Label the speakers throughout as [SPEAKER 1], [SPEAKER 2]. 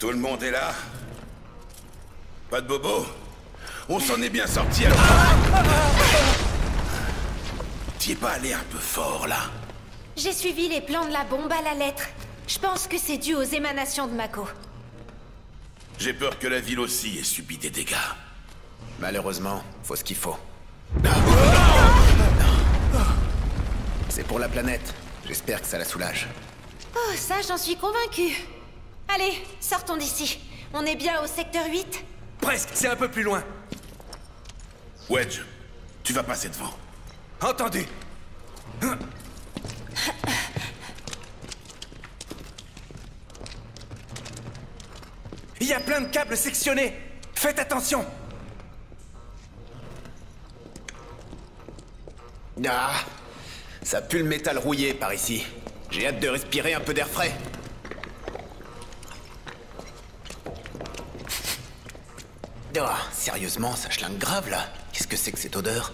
[SPEAKER 1] Tout le monde est là? Pas de bobo? On s'en est bien sorti alors. T'y es pas allé un peu fort, là?
[SPEAKER 2] J'ai suivi les plans de la bombe à la lettre. Je pense que c'est dû aux émanations de Mako.
[SPEAKER 1] J'ai peur que la ville aussi ait subi des dégâts.
[SPEAKER 3] Malheureusement, faut ce qu'il faut. C'est pour la planète. J'espère que ça la soulage.
[SPEAKER 2] Oh, ça, j'en suis convaincue. Allez, sortons d'ici. On est bien au secteur 8?
[SPEAKER 4] Presque, c'est un peu plus loin.
[SPEAKER 1] Wedge, tu vas passer devant.
[SPEAKER 4] Entendu. Il y a plein de câbles sectionnés. Faites attention.
[SPEAKER 3] Ah, ça pue le métal rouillé par ici. J'ai hâte de respirer un peu d'air frais. Ah, sérieusement, ça chlingue grave là. Qu'est-ce que c'est que cette odeur?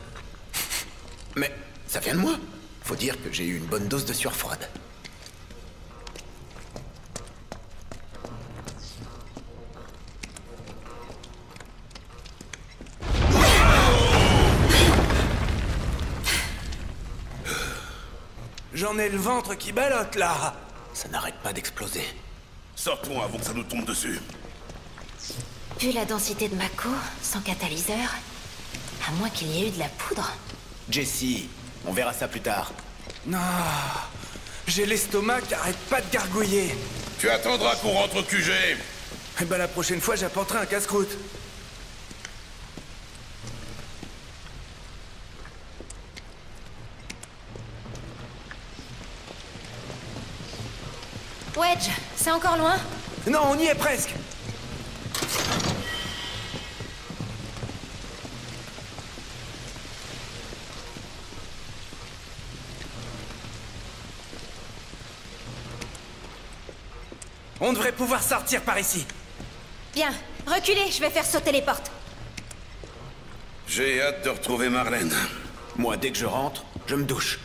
[SPEAKER 3] Mais ça vient de moi. Faut dire que j'ai eu une bonne dose de sueur froide.
[SPEAKER 4] J'en ai le ventre qui ballotte là.
[SPEAKER 3] Ça n'arrête pas d'exploser.
[SPEAKER 1] Sortons avant que ça nous tombe dessus.
[SPEAKER 2] Vu la densité de Mako, sans catalyseur, à moins qu'il y ait eu de la poudre.
[SPEAKER 3] Jessie, on verra ça plus tard.
[SPEAKER 4] Non, j'ai l'estomac qui arrête pas de gargouiller.
[SPEAKER 1] Tu attendras qu'on rentre au QG.
[SPEAKER 4] Eh ben la prochaine fois, j'apporterai un casse-croûte.
[SPEAKER 2] Wedge, c'est encore loin?
[SPEAKER 4] Non, on y est presque. On devrait pouvoir sortir par ici.
[SPEAKER 2] Bien, reculez, je vais faire sauter les portes.
[SPEAKER 1] J'ai hâte de retrouver Marlène.
[SPEAKER 3] Moi, dès que je rentre, je me douche.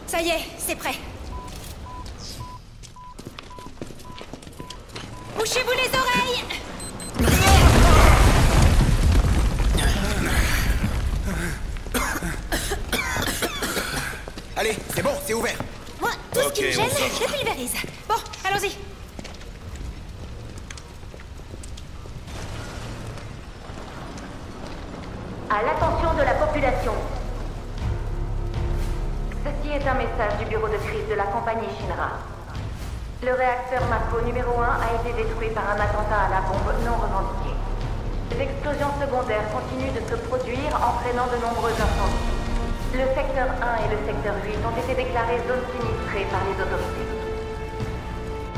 [SPEAKER 2] Ça y est, c'est prêt. Bouchez-vous les oreilles!
[SPEAKER 3] Allez, c'est bon, c'est ouvert.
[SPEAKER 2] Moi, tout ce qui me
[SPEAKER 1] Ok,
[SPEAKER 2] gêne,
[SPEAKER 1] on sort.
[SPEAKER 2] je pulvérise. Bon, allons-y.
[SPEAKER 5] À l'attention de la population. Ceci est un message du bureau de crise de la compagnie Shinra. Le réacteur Mako numéro 1 a été détruit par un attentat à la bombe non revendiqué. L'explosion secondaire continue de se produire, entraînant de nombreux incendies. Le secteur 1 et le secteur 8 ont été déclarés zones sinistrées par les autorités.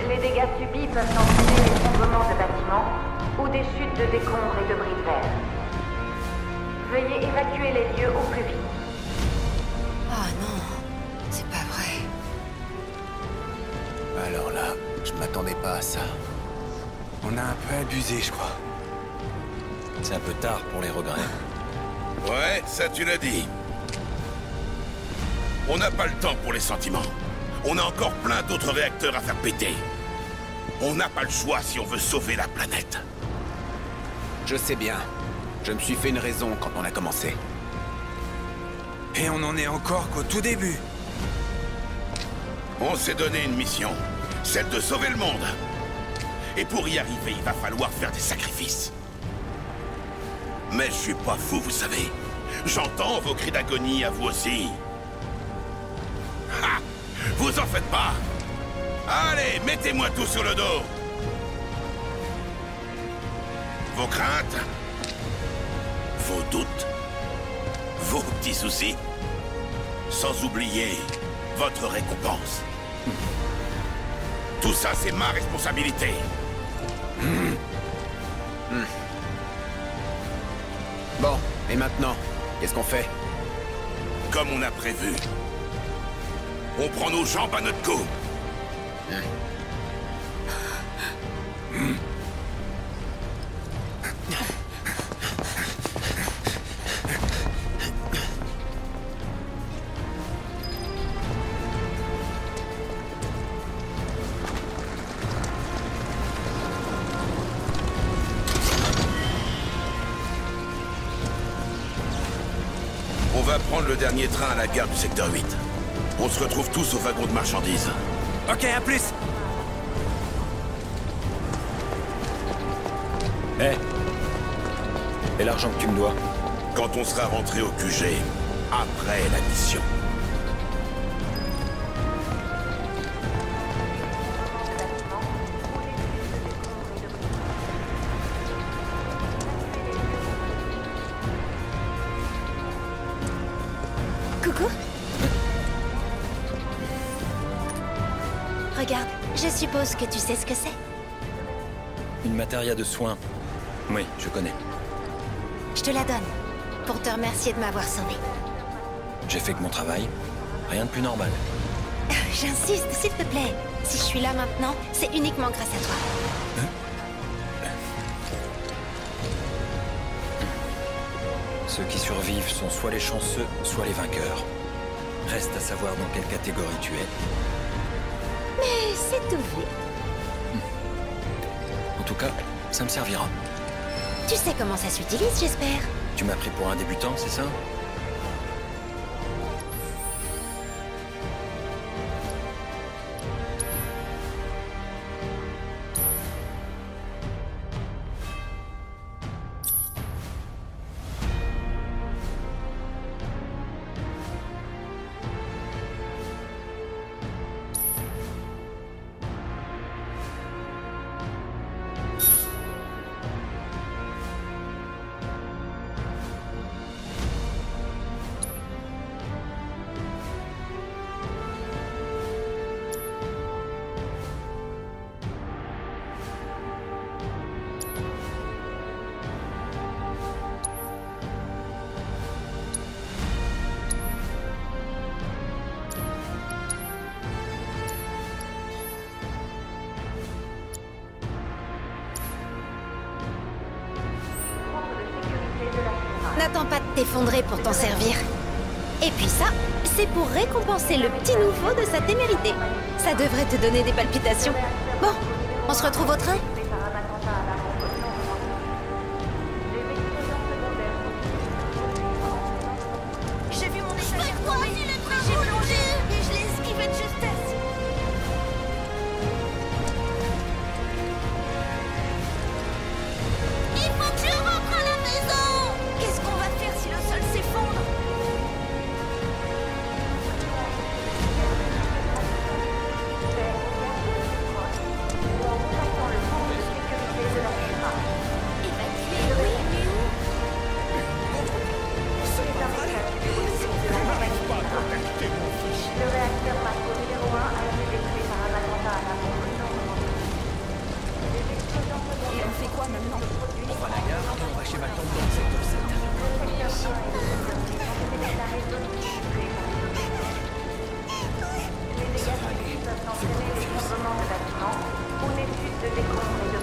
[SPEAKER 5] Les dégâts subis peuvent entraîner l'effondrement de bâtiments ou des chutes de décombres et de bris de verre. Veuillez évacuer les lieux au plus vite.
[SPEAKER 2] Oh non, c'est pas vrai.
[SPEAKER 3] Alors là, je m'attendais pas à ça.
[SPEAKER 4] On a un peu abusé, je crois.
[SPEAKER 6] C'est un peu tard pour les regrets.
[SPEAKER 1] Ouais, ça tu l'as dit. On n'a pas le temps pour les sentiments. On a encore plein d'autres réacteurs à faire péter. On n'a pas le choix si on veut sauver la planète.
[SPEAKER 3] Je sais bien. Je me suis fait une raison quand on a commencé.
[SPEAKER 4] Et on en est encore qu'au tout début.
[SPEAKER 1] On s'est donné une mission, celle de sauver le monde. Et pour y arriver, il va falloir faire des sacrifices. Mais je suis pas fou, vous savez. J'entends vos cris d'agonie à vous aussi. Ha! Vous en faites pas! Allez, mettez-moi tout sur le dos! Vos craintes, vos doutes, vos petits soucis, sans oublier votre récompense. Tout ça, c'est ma responsabilité.
[SPEAKER 3] Bon, et maintenant, qu'est-ce qu'on fait?
[SPEAKER 1] Comme on a prévu. On prend nos jambes à notre cou. le dernier train à la gare du secteur 8. On se retrouve tous au wagon de marchandises.
[SPEAKER 4] Ok, à plus.
[SPEAKER 6] Hé. Et l'argent que tu me dois?
[SPEAKER 1] Quand on sera rentré au QG, après la mission.
[SPEAKER 2] Coucou. Regarde, je suppose que tu sais ce que c'est.
[SPEAKER 6] Une matéria de soins. Oui, je connais.
[SPEAKER 2] Je te la donne, pour te remercier de m'avoir sauvé.
[SPEAKER 6] J'ai fait que mon travail. Rien de plus normal.
[SPEAKER 2] J'insiste, s'il te plaît. Si je suis là maintenant, c'est uniquement grâce à toi.
[SPEAKER 6] Ceux qui survivent sont soit les chanceux, soit les vainqueurs. Reste à savoir dans quelle catégorie tu es.
[SPEAKER 2] Mais c'est tout vu.
[SPEAKER 6] En tout cas, ça me servira.
[SPEAKER 2] Tu sais comment ça s'utilise, j'espère.
[SPEAKER 6] Tu m'as pris pour un débutant, c'est ça?
[SPEAKER 2] N'attends pas de t'effondrer pour t'en servir. Et puis ça, c'est pour récompenser le petit nouveau de sa témérité. Ça devrait te donner des palpitations. Bon, on se retrouve au train?
[SPEAKER 7] J'ai vu mon échelle tomber, j'ai plongé et je l'ai esquivé de justesse. Il faut que je rentre à la maison. Qu'est-ce qu'on va faire si le sol s'effondre?
[SPEAKER 5] Le réacteur Mako numéro 1 a été détruit par un attentat à la bombe non revendiqué. Des explosions secondaires.
[SPEAKER 7] Et on fait quoi maintenant?
[SPEAKER 4] On va à la gare et on va chez Maton dans le secteur 7.
[SPEAKER 5] Le secteur 1 et le secteur 8 ont été déclarés zone sinistrée par les autorités. Les dégâts subis peuvent entraîner l'effondrement de bâtiments ou des chutes de décombres et de...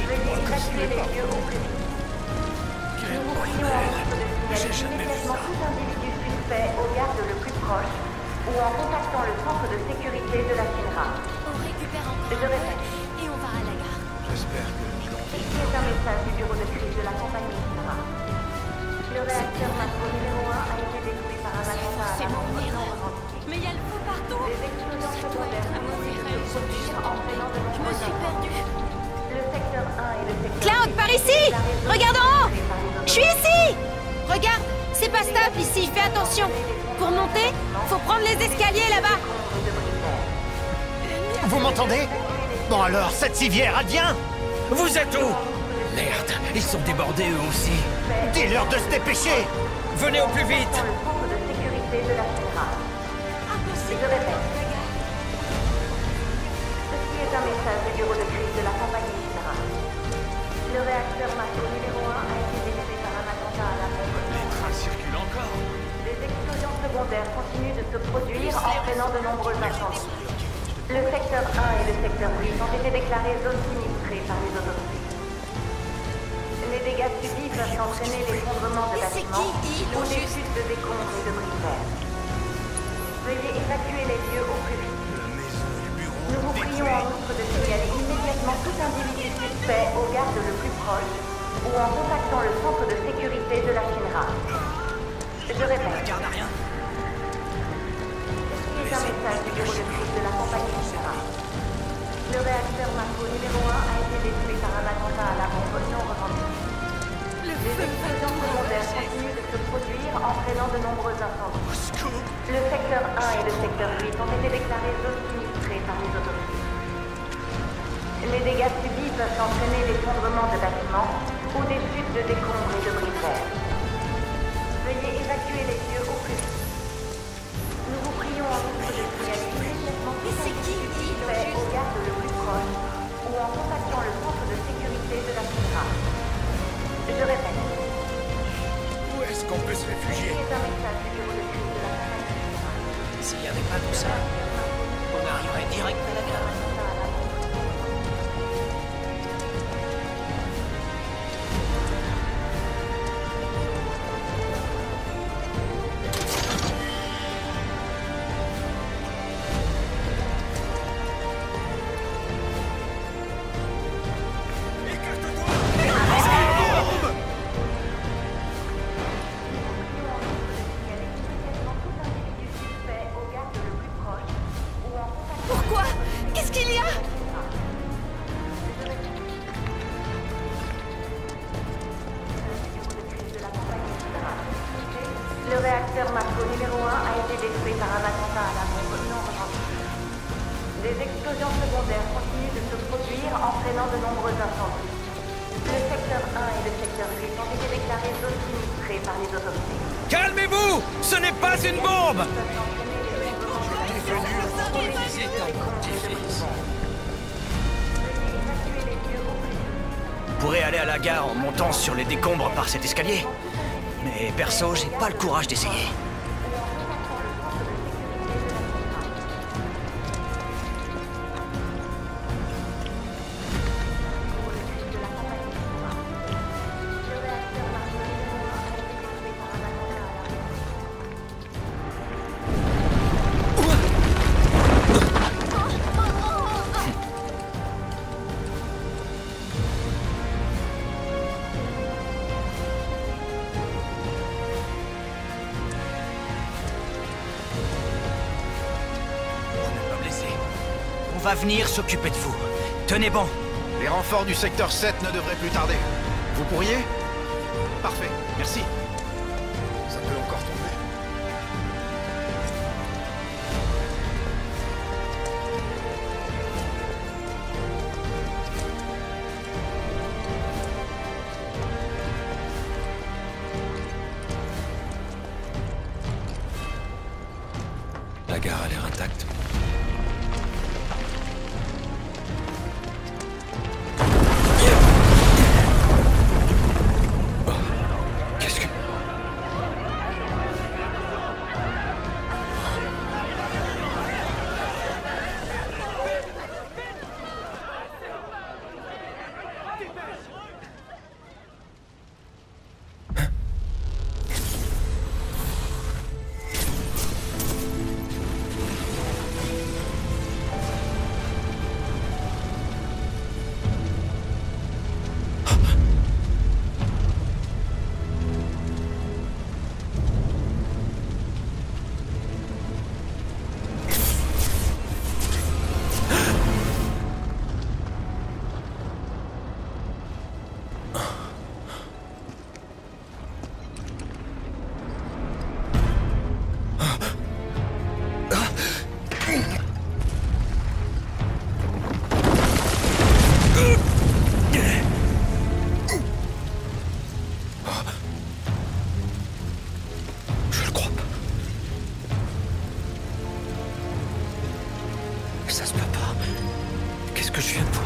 [SPEAKER 5] Veuillez évacuer les lieux au plus vite. Nous vous prions en outre de signaler immédiatement tout individu suspect au garde le plus proche ou en contactant le centre de sécurité de la FINRA.
[SPEAKER 7] On récupère encore
[SPEAKER 5] Je répète.
[SPEAKER 7] et on va à la gare.
[SPEAKER 4] J'espère que je
[SPEAKER 5] Ceci est un message du bureau de crise de la compagnie FINRA. Le réacteur Mako numéro 1 a été détruit par un attentat à la bombe non revendiqué.
[SPEAKER 7] Mais il y a le feu partout.
[SPEAKER 5] Des explosions secondaires continuent de se produire entraînant de
[SPEAKER 7] Je me
[SPEAKER 5] nombreux
[SPEAKER 7] suis
[SPEAKER 5] incendies.
[SPEAKER 7] perdue.
[SPEAKER 5] Le secteur 1 et le secteur
[SPEAKER 2] Cloud,
[SPEAKER 5] 8
[SPEAKER 2] par
[SPEAKER 5] ont
[SPEAKER 2] ici!
[SPEAKER 5] été déclarés
[SPEAKER 2] Regarde en haut!
[SPEAKER 5] zone par les
[SPEAKER 2] Je suis
[SPEAKER 5] autorités.
[SPEAKER 2] ici! Regarde, c'est pas stable ici, fais attention. Pour monter, faut prendre les escaliers là-bas.
[SPEAKER 8] Vous m'entendez? Bon alors, cette civière, advient!
[SPEAKER 4] Vous êtes où? Merde, ils sont débordés eux aussi.
[SPEAKER 8] Dis-leur de se dépêcher!
[SPEAKER 4] Venez au plus vite.
[SPEAKER 5] Dans le centre de sécurité de la FINRA. Je répète. Ceci est un message du bureau de crise de la compagnie FINRA. Le réacteur Mako numéro 1 a été détruit par un attentat à la bombe.
[SPEAKER 4] Les trains circulent encore.
[SPEAKER 5] Des explosions secondaires continuent de se produire, entraînant de nombreux incendies. Le secteur 1 et le secteur 8 ont été déclarés zone sinistrée par les autorités. Les dégâts subis peuvent entraîner l'effondrement de bâtiments ou des chutes de décombres et de brise-verre. Veuillez évacuer les lieux au plus vite. Nous vous prions en outre de signaler immédiatement tout individu suspect au garde le plus proche ou en contactant le centre de sécurité de la Shinra. Je répète.
[SPEAKER 4] Garde à rien.
[SPEAKER 5] C'est un message du bureau de crise de la compagnie Shinra. Le réacteur Mako numéro 1 a été détruit par un attentat à la bombe non revendiqué. Des explosions secondaires continuent de se produire, entraînant de nombreux incendies. Le secteur 1 et le secteur 8 ont été déclarés zones sinistrées par les autopsies. Les dégâts subis peuvent entraîner l'effondrement de bâtiments ou des chutes de décombres et de brise-verre. Veuillez évacuer les lieux au plus vite. Nous vous prions en outre de signaler immédiatement tout individu suspect au garde le plus proche ou en contactant le centre de sécurité de la Shinra. Je répète.
[SPEAKER 1] Où est-ce qu'on peut se réfugier?
[SPEAKER 5] C'est un message du bureau de crise de la compagnie Shinra.
[SPEAKER 8] S'il n'y avait pas tout ça, on arriverait direct à la gare.
[SPEAKER 7] Pourquoi? Qu'est-ce qu'il y a?
[SPEAKER 5] Le réacteur Mako numéro 1 a été détruit par un attentat à la bombe non revendiqué. Des explosions secondaires continuent de se produire, entraînant de nombreux incendies. Le secteur 1 et le secteur 8 ont été déclarés zones sinistrées par les autopsies.
[SPEAKER 4] Calmez-vous! Ce n'est pas une bombe!
[SPEAKER 8] On pourrait aller à la gare en montant sur les décombres par cet escalier. Mais perso, j'ai pas le courage d'essayer. On va venir s'occuper de vous. Tenez bon.
[SPEAKER 9] Les renforts du secteur 7 ne devraient plus tarder. Vous pourriez? Parfait, merci. Ça peut encore tomber.
[SPEAKER 6] La gare a l'air intacte. Qu'est-ce que... Je le crois pas. Ça se peut pas. Qu'est-ce que je viens de voir?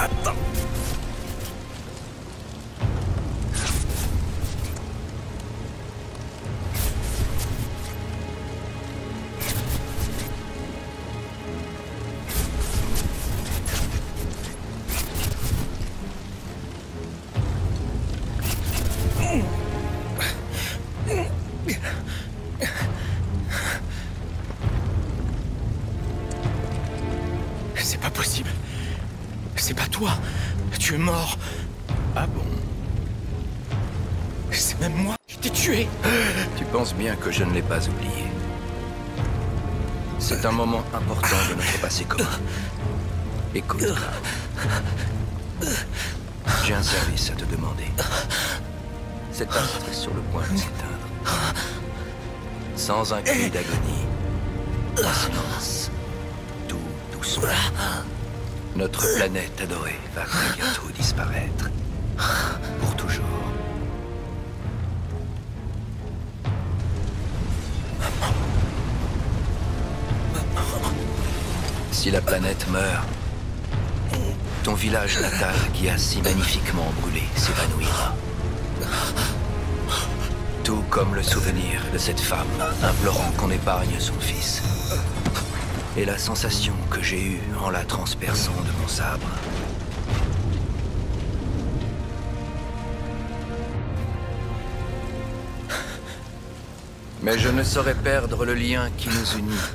[SPEAKER 8] Attends. C'est pas possible. C'est pas toi. Tu es mort.
[SPEAKER 6] Ah bon?
[SPEAKER 8] C'est même moi qui t'ai tué.
[SPEAKER 6] Tu penses bien que je ne l'ai pas oublié. C'est un moment important de notre passé commun. Écoute, j'ai un service à te demander. Cet astre est sur le point de s'éteindre. Sans un cri d'agonie. En silence. Tout doucement. Notre planète adorée va bientôt disparaître. Pour toujours. Si la planète meurt, ton village natal qui a si magnifiquement brûlé s'évanouira. Tout comme le souvenir de cette femme implorant qu'on épargne son fils. Et la sensation que j'ai eue en la transperçant de mon sabre. Mais je ne saurais perdre le lien qui nous unit.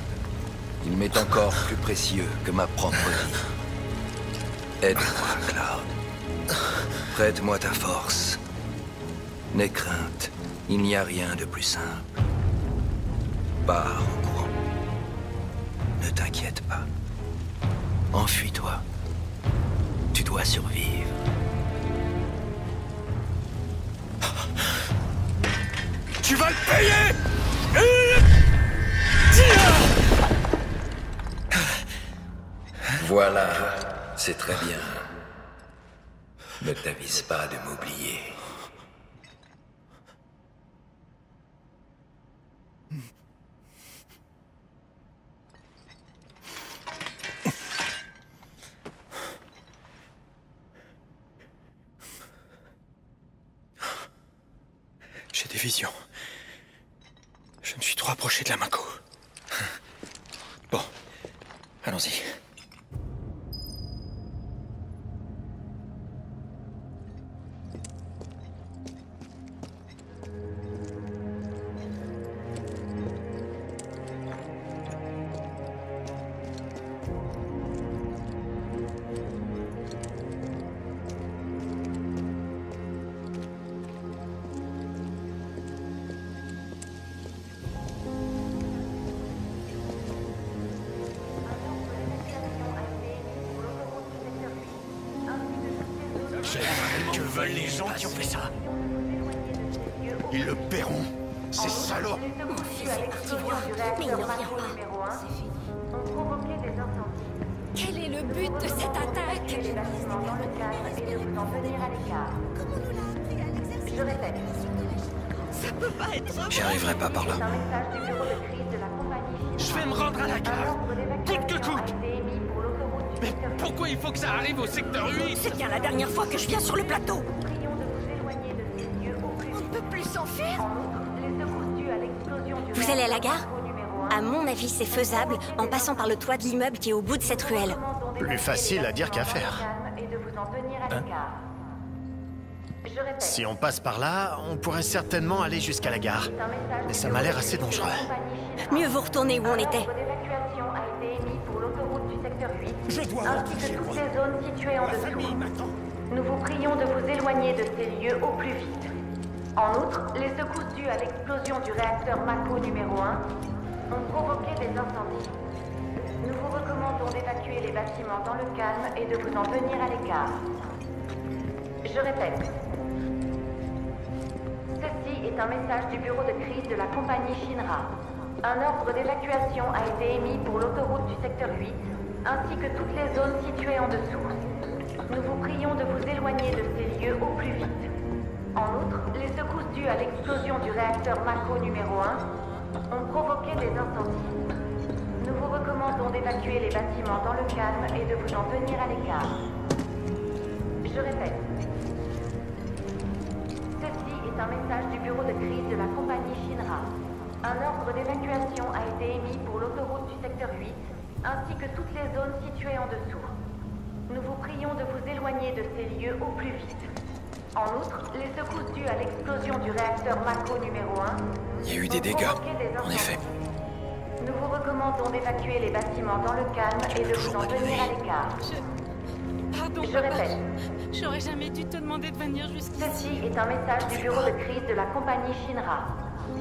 [SPEAKER 6] Il m'est encore plus précieux que ma propre vie. Aide-moi, Cloud. Prête-moi ta force. N'aie crainte, il n'y a rien de plus simple. Pars en courant. Ne t'inquiète pas. Enfuis-toi. Tu dois survivre.
[SPEAKER 8] Tu vas le payer!
[SPEAKER 6] Voilà, c'est très bien. Ne t'avise pas de m'oublier.
[SPEAKER 8] J'ai des visions. Je me suis trop approché de la Mako. Bon, allons-y.
[SPEAKER 9] Que veulent les gens qui ont fait ça? Ils le paieront, ces salauds!
[SPEAKER 2] Mais il ne revient pas.
[SPEAKER 7] Quel est le but de cette attaque?
[SPEAKER 5] Je répète.
[SPEAKER 7] Ça peut pas être vrai.
[SPEAKER 6] J'y arriverai pas par là.
[SPEAKER 5] Un message du bureau de crise de la compagnie.
[SPEAKER 8] Je vais me rendre à la gare. Coûte que coûte. Mais pourquoi il faut que ça arrive au secteur 8?
[SPEAKER 7] C'est bien la dernière fois que je viens sur le plateau.
[SPEAKER 5] Prions de vous éloigner de ces lieux au plus
[SPEAKER 7] On ne peut plus s'enfuir.
[SPEAKER 5] En outre, les secousses dues à l'explosion du
[SPEAKER 2] Vous allez à la gare?
[SPEAKER 5] réacteur numéro 1.
[SPEAKER 2] À mon avis, c'est faisable en passant par le toit de l'immeuble qui est au bout de cette ruelle.
[SPEAKER 9] Plus facile à dire qu'à faire.
[SPEAKER 5] Et de vous en tenir à l'écart. Je répète.
[SPEAKER 9] Si on passe par là, on pourrait certainement aller jusqu'à la gare. Mais ça m'a l'air assez dangereux.
[SPEAKER 2] Mieux vous retourner où on était.
[SPEAKER 5] L'ordre d'évacuation a été émis pour l'autoroute du secteur 8, ainsi que toutes les zones situées en dessous. Nous vous prions de vous éloigner de ces lieux au plus vite. En outre, les secousses dues à l'explosion du réacteur Mako numéro 1 ont provoqué des incendies. Nous vous recommandons d'évacuer les bâtiments dans le calme et de vous en tenir à l'écart. Je répète. Ceci est un message du bureau de crise de la compagnie Shinra. Un ordre d'évacuation a été émis pour l'autoroute du secteur 8, ainsi que toutes les zones situées en dessous. Nous vous prions de vous éloigner de ces lieux au plus vite. En outre, les secousses dues à l'explosion du réacteur Mako numéro 1 ont provoqué des incendies. Nous vous recommandons d'évacuer les bâtiments dans le calme et de vous en tenir à l'écart. Je répète. Ceci est un message du bureau de crise de la compagnie Shinra. Un ordre d'évacuation a été émis pour l'autoroute du secteur 8, ainsi que toutes les zones situées en dessous. Nous vous prions de vous éloigner de ces lieux au plus vite. En outre, les secousses dues à l'explosion du réacteur Mako numéro 1...
[SPEAKER 8] Il y a eu des dégâts, en effet.
[SPEAKER 5] Nous vous recommandons d'évacuer les bâtiments dans le calme et de vous en tenir à l'écart.
[SPEAKER 7] Pardon,
[SPEAKER 5] Je répète.
[SPEAKER 7] J'aurais jamais dû te demander de venir jusqu'ici.
[SPEAKER 5] Ceci est un message du bureau de crise de la compagnie Shinra.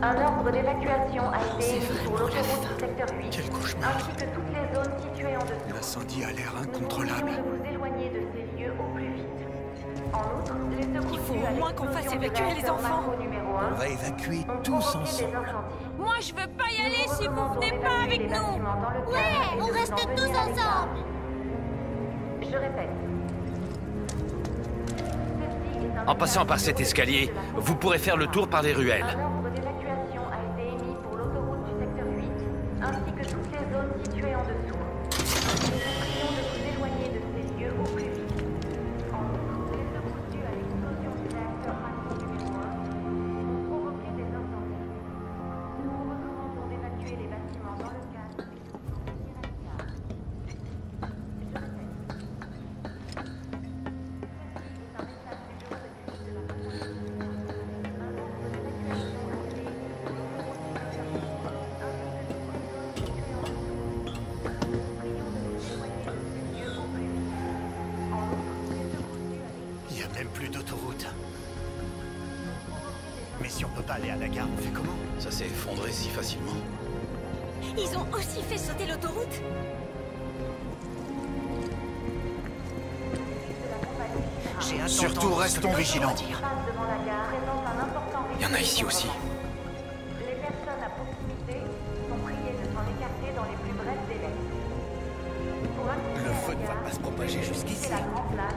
[SPEAKER 5] Un ordre d'évacuation a été émis pour l'autoroute du secteur 8,
[SPEAKER 8] Quel cauchemar.
[SPEAKER 5] ainsi que toutes les zones situées en dessous.
[SPEAKER 8] L'incendie a l'air
[SPEAKER 5] Nous vous
[SPEAKER 8] incontrôlable.
[SPEAKER 5] prions de vous éloigner de ces lieux au plus vite. En outre, les secousses
[SPEAKER 7] Il faut
[SPEAKER 5] dues à
[SPEAKER 7] au moins qu'on fasse
[SPEAKER 5] l'explosion du
[SPEAKER 7] évacuer les
[SPEAKER 5] réacteur
[SPEAKER 7] enfants.
[SPEAKER 5] Mako numéro 1
[SPEAKER 10] On va évacuer
[SPEAKER 5] ont
[SPEAKER 10] tous
[SPEAKER 5] provoqué
[SPEAKER 10] ensemble.
[SPEAKER 5] des incendies.
[SPEAKER 7] Moi, je veux pas y
[SPEAKER 5] Nous
[SPEAKER 7] aller si vous
[SPEAKER 5] recommandons
[SPEAKER 7] venez pas
[SPEAKER 5] d'évacuer
[SPEAKER 7] avec
[SPEAKER 5] les
[SPEAKER 7] nous.
[SPEAKER 5] bâtiments dans le calme
[SPEAKER 7] Ouais,
[SPEAKER 5] et de
[SPEAKER 7] on
[SPEAKER 5] vous
[SPEAKER 7] reste
[SPEAKER 5] en tenir
[SPEAKER 7] tous
[SPEAKER 5] à l'écart.
[SPEAKER 7] ensemble.
[SPEAKER 5] Je répète.
[SPEAKER 11] En passant par cet escalier, vous pourrez faire le tour par les ruelles.
[SPEAKER 5] Un ordre d'évacuation a été émis pour l'autoroute du secteur 8, ainsi que toutes les zones situées en dessous. Nous vous prions de vous éloigner de ces lieux au plus vite. En outre, les secousses dues à l'explosion du réacteur Mako numéro 1 ont provoqué des incendies. Nous vous recommandons d'évacuer les bâtiments dans le calme et de vous en tenir à l'écart. Je répète.
[SPEAKER 10] Il n'y a même plus d'autoroute. Mais si on peut pas aller à la gare, on fait comment?
[SPEAKER 8] Ça s'est effondré si facilement.
[SPEAKER 7] Ils ont aussi fait sauter l'autoroute.
[SPEAKER 10] Surtout, restons vigilants.
[SPEAKER 8] Il y en a ici aussi.
[SPEAKER 5] Les personnes à proximité sont priées de s'en écarter dans les plus brefs délais. Pour accéder
[SPEAKER 10] Le
[SPEAKER 5] à
[SPEAKER 10] feu
[SPEAKER 5] la
[SPEAKER 10] ne va
[SPEAKER 5] gare,
[SPEAKER 10] pas se propager jusqu'ici.
[SPEAKER 5] quitter la grande place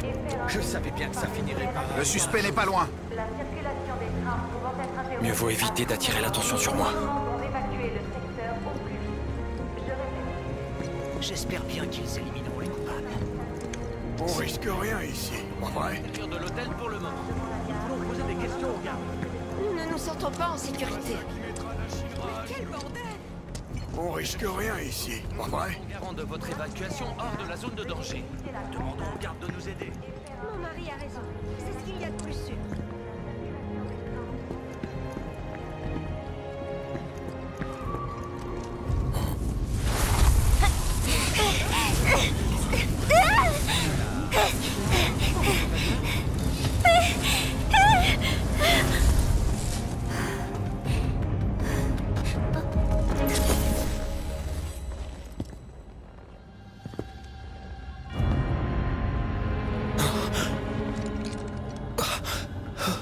[SPEAKER 5] et faire un
[SPEAKER 10] Je savais bien que ça finirait par...
[SPEAKER 9] Le suspect n'est pas loin.
[SPEAKER 5] La circulation des trains pouvant être interrompue.
[SPEAKER 8] Mieux vaut éviter d'attirer l'attention sur moi.
[SPEAKER 5] Nous demandons d'évacuer le secteur au plus vite. Je répète.
[SPEAKER 10] J'espère bien qu'ils élimineront les coupables.
[SPEAKER 9] On risque rien ici, ouais.
[SPEAKER 11] De l'hôtel pour le moment.
[SPEAKER 7] Nous ne nous sentons pas en sécurité.
[SPEAKER 9] On risque rien ici, ouais.
[SPEAKER 11] Garant de votre évacuation hors de la zone de danger. Demandons aux gardes de nous aider.
[SPEAKER 7] Mon mari a raison. C'est ce qu'il y a de plus sûr.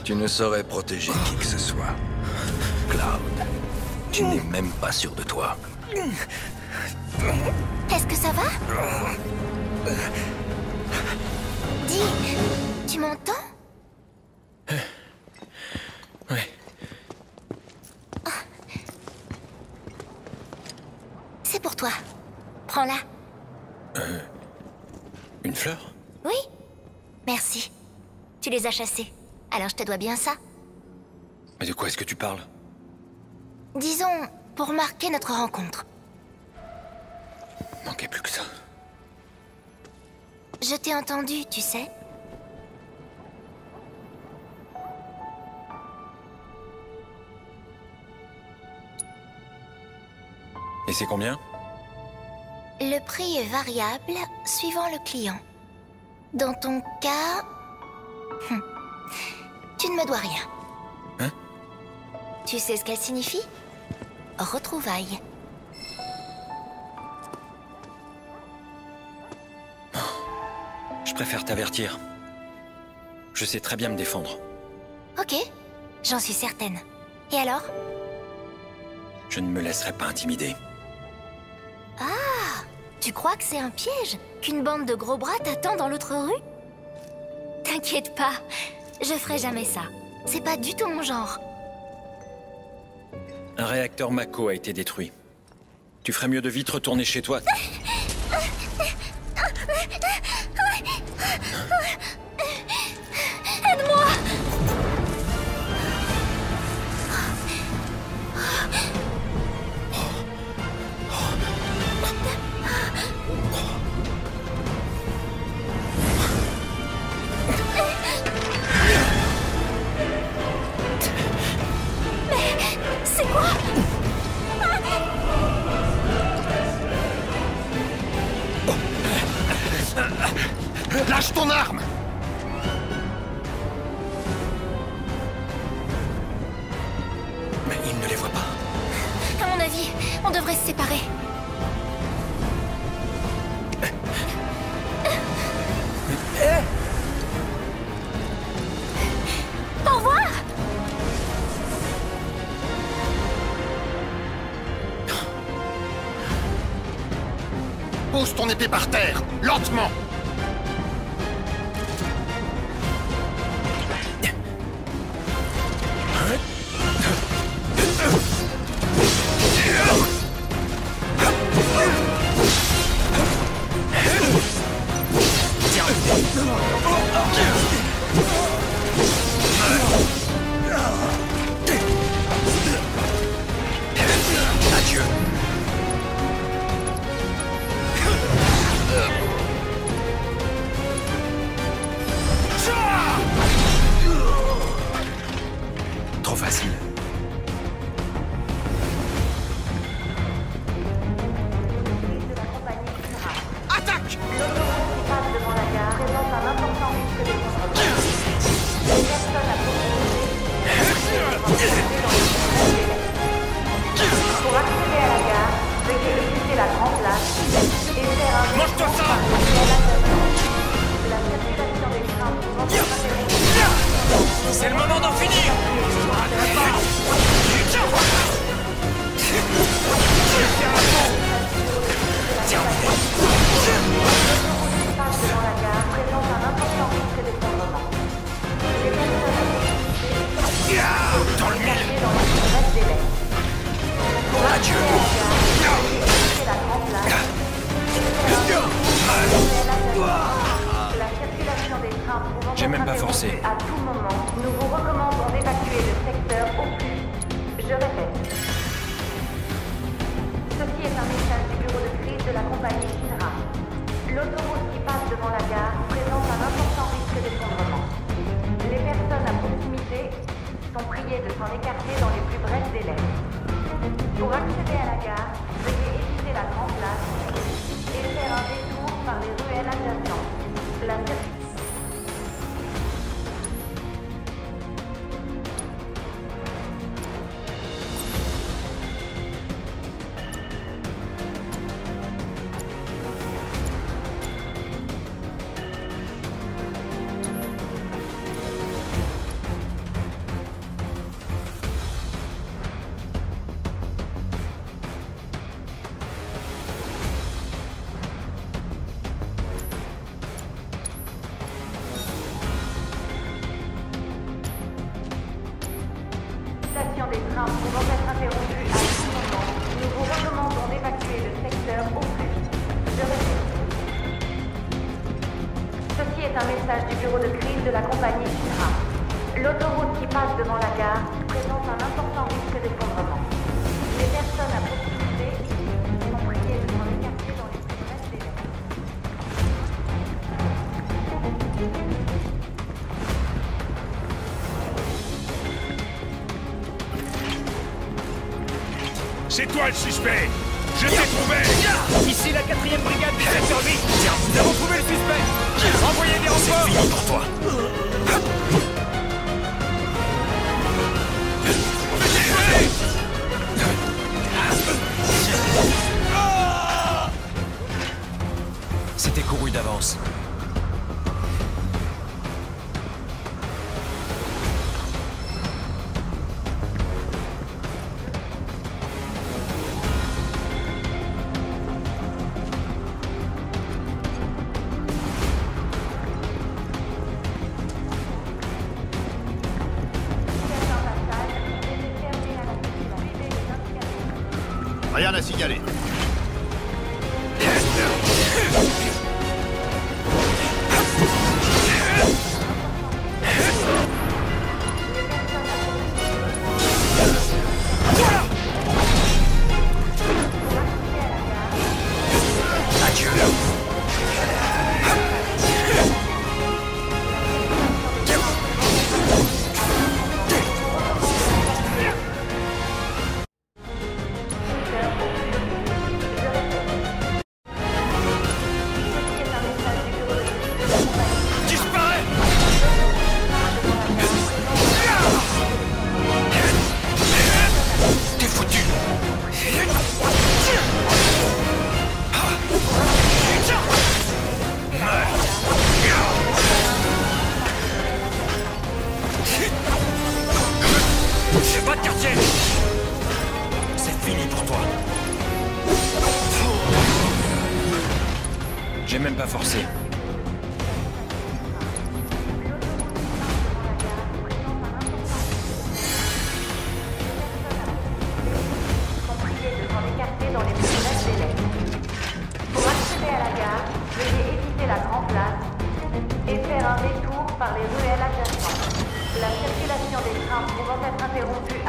[SPEAKER 6] Tu ne saurais protéger qui que ce soit. Cloud, tu n'es même pas sûr de toi.
[SPEAKER 2] Est-ce que ça va? Dis, tu m'entends?
[SPEAKER 8] Ouais.
[SPEAKER 2] C'est pour toi. Prends-la.
[SPEAKER 8] Une fleur?
[SPEAKER 2] Oui? Merci. Tu les as chassés. Alors je te dois bien ça.
[SPEAKER 8] Mais de quoi est-ce que tu parles?
[SPEAKER 2] Disons, pour marquer notre rencontre.
[SPEAKER 8] Manquait plus que ça.
[SPEAKER 2] Je t'ai entendu, tu sais.
[SPEAKER 8] Et c'est combien?
[SPEAKER 2] Le prix est variable suivant le client. Dans ton cas... tu ne me dois rien.
[SPEAKER 8] Hein?
[SPEAKER 2] Tu sais ce qu'elle signifie? Retrouvailles.
[SPEAKER 8] Je préfère t'avertir. Je sais très bien me défendre.
[SPEAKER 2] Ok, j'en suis certaine. Et alors?
[SPEAKER 8] Je ne me laisserai pas intimider.
[SPEAKER 2] Ah! Tu crois que c'est un piège? Qu'une bande de gros bras t'attend dans l'autre rue? T'inquiète pas, je ferai jamais ça. C'est pas du tout mon genre.
[SPEAKER 8] Un réacteur Mako a été détruit. Tu ferais mieux de vite retourner chez toi.
[SPEAKER 9] Lâche ton arme!
[SPEAKER 8] Mais il ne les voit pas.
[SPEAKER 2] À mon avis, on devrait se séparer. Au revoir!
[SPEAKER 9] Pose ton épée par terre, lentement!
[SPEAKER 8] Adieu. Trop facile.
[SPEAKER 9] Attaque!
[SPEAKER 5] L'autoroute qui passe devant la gare présente un important risque d'effondrement. Les personnes à proximité pour accéder à la gare, veuillez éviter la grande place et faire un
[SPEAKER 8] Mange-toi ça!
[SPEAKER 5] La circulation des trains pouvant être interrompue.
[SPEAKER 8] C'est le moment d'en finir!
[SPEAKER 5] L'autoroute qui passe devant la gare présente un important risque d'effondrement. Les personnes
[SPEAKER 8] Dans le mille!
[SPEAKER 5] dans les plus brefs délais. Pour
[SPEAKER 8] Adieu!
[SPEAKER 5] accéder à la gare, veuillez éviter la grande place La circulation des trains pouvant
[SPEAKER 8] J'ai même pas
[SPEAKER 5] être
[SPEAKER 8] forcé.
[SPEAKER 5] interrompue à tout moment, nous vous recommandons d'évacuer le secteur au plus vite. Je répète. Ceci est un message du bureau de crise de la compagnie Shinra. L'autoroute qui passe devant la gare présente un important risque d'effondrement. Les personnes à proximité sont priées de s'en écarter dans les plus brefs délais. Pour accéder à la gare, veuillez éviter la grande place et faire un détour par les ruelles adjacentes. La circulation des trains pouvant être interrompue à tout moment, nous vous recommandons d'évacuer le secteur au plus vite. Je répète. Ceci est un message du bureau de crise de la compagnie Shinra. L'autoroute qui passe devant la gare présente un important risque d'effondrement. Les personnes à proximité sont priées de s'en écarter dans les plus brefs délais.
[SPEAKER 1] C'est toi le suspect! Je t'ai trouvé!
[SPEAKER 11] Ici la 4e brigade du secteur 8. Nous avons trouvé le suspect. Envoyez des renforts.
[SPEAKER 8] C'est fini pour toi. C'était couru d'avance.
[SPEAKER 9] Rien à signaler.
[SPEAKER 8] Adieu. forcer.
[SPEAKER 5] Dans les plus brefs délais. Pour accéder à la gare, veuillez éviter la Grand Place et faire un détour par les ruelles adjacentes. La circulation des trains pouvant être interrompue à...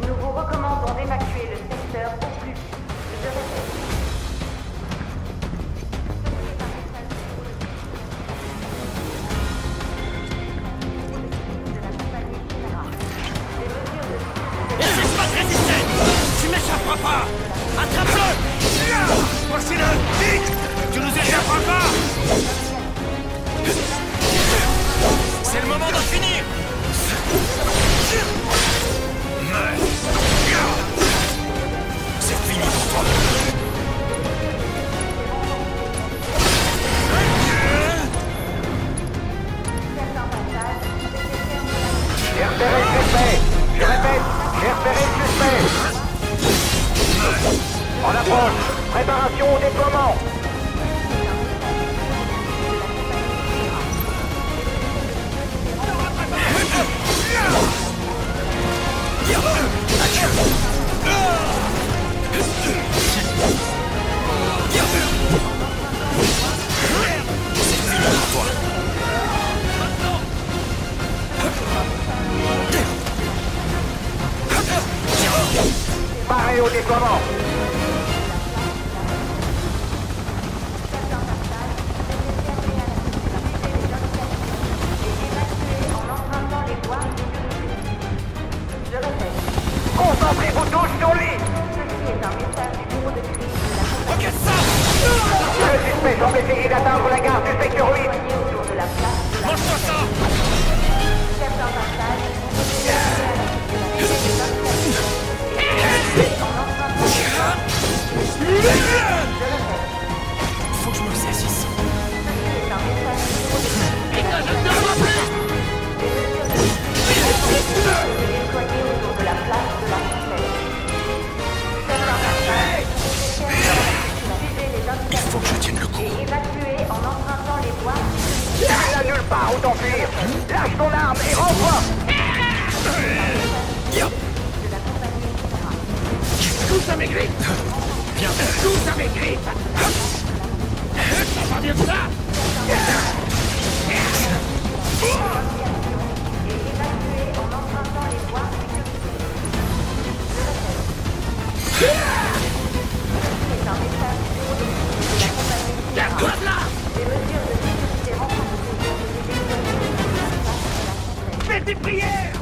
[SPEAKER 5] Nous vous recommandons d'évacuer le secteur au plus vite. Je répète.
[SPEAKER 11] N'hésite pas de résister! Tu m'échapperas pas! Attrape-le! Voici-le! Vite! Tu nous échapperas pas! C'est le moment d'en finir! C'est fini pour toi.
[SPEAKER 12] J'ai repéré le suspect. Je répète, j'ai repéré le suspect. En approche. Préparation au déploiement. Paré au déploiement. Concentrez-vous tous sur lui.
[SPEAKER 5] Ceci est un message du bureau de crise de la compagnie.
[SPEAKER 11] Regarde ça!
[SPEAKER 12] Le suspect semble essayer d'atteindre la gare du secteur 8.
[SPEAKER 5] Autour de la place de la...
[SPEAKER 11] Mange-toi ça!
[SPEAKER 5] Certains passages sont autorisés à la sécurité en empruntant les voies.
[SPEAKER 11] Faut que je me ressaisisse.
[SPEAKER 5] C'est un message du bureau de crise.
[SPEAKER 11] Et que je ne te vois plus!
[SPEAKER 5] Déployés autour de la place de la Fontaine. Certains passages sont suivez les indications.
[SPEAKER 11] Il faut que je tienne le coup.
[SPEAKER 5] Et évacuer en empruntant les voies.
[SPEAKER 12] Il a nulle part, autant fuir. Lâche ton arme et renvoie.
[SPEAKER 11] Tous à mes grippes! Viens, tous à mes grippes! Ça va mieux que ça!
[SPEAKER 5] Et évacuer en empruntant les voies sécurisées. C'est un message du bureau de crise de la compagnie.
[SPEAKER 11] Garde-toi de là!
[SPEAKER 5] Des mesures de sécurité renforcées ont été déployées autour de la place de la Fontaine.
[SPEAKER 11] Fais tes prières!